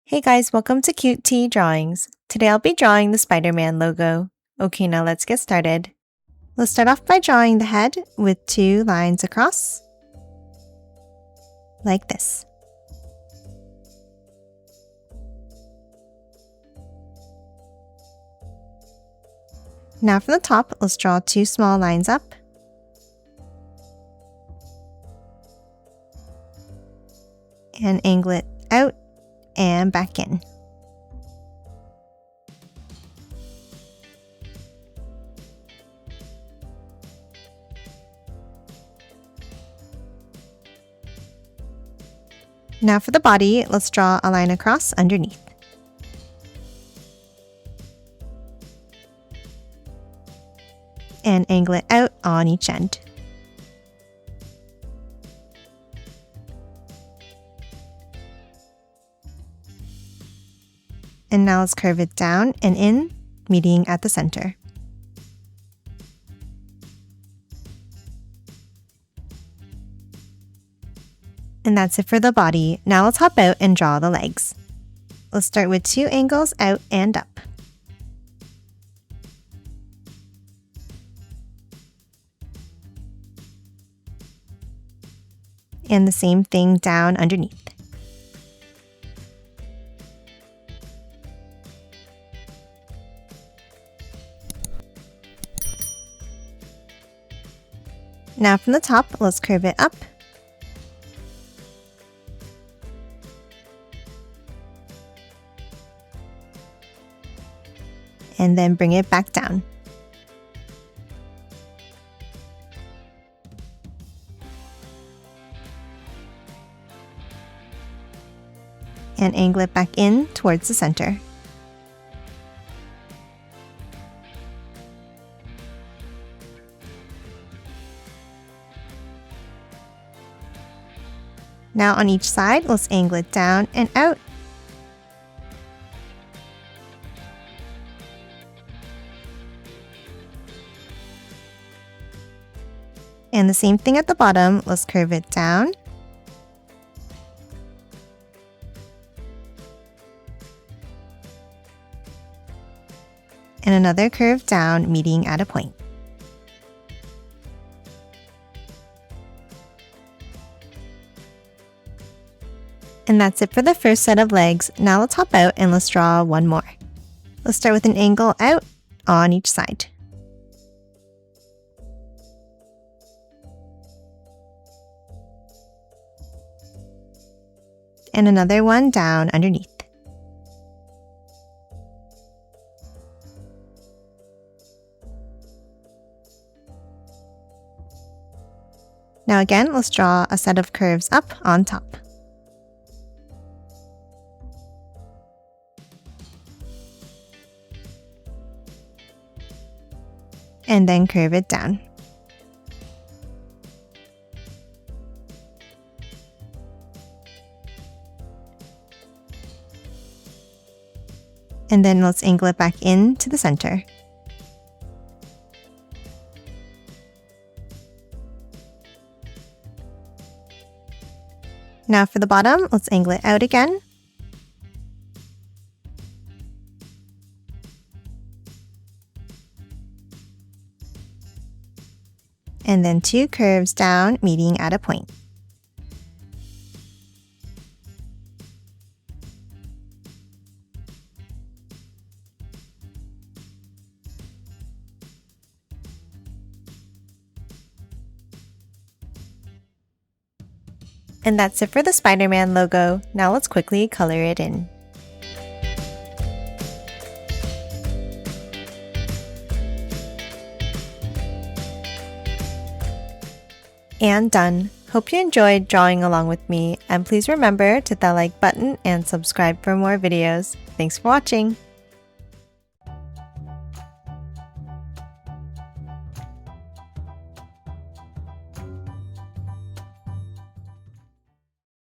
Hey guys, welcome to Cute Tea Drawings. Today I'll be drawing the SpiderMan logo. Okay, now let's get started. Let's start off by drawing the head with 2 lines across, like this. Now from the top, let's draw 2 small lines up. And angle it out and back in. Now for the body, let's draw a line across underneath. And angle it out on each end. And now let's curve it down and in, meeting at the center. And that's it for the body. Now let's hop out and draw the legs. Let's start with 2 angles out and up. And the same thing down underneath. Now from the top, let's curve it up. And then bring it back down. And angle it back in towards the center. Now on each side, let's angle it down and out. And the same thing at the bottom, let's curve it down. And another curve down, meeting at a point. And that's it for the first set of legs. Now let's hop out and let's draw one more. Let's start with an angle out on each side. And another one down underneath. Now again, let's draw a set of curves up on top. And then curve it down. And then let's angle it back in to the center. Now for the bottom, let's angle it out again. And then 2 curves down, meeting at a point. And that's it for the SpiderMan logo. Now let's quickly color it in. And done. Hope you enjoyed drawing along with me, and please remember to hit that like button and subscribe for more videos. Thanks for watching!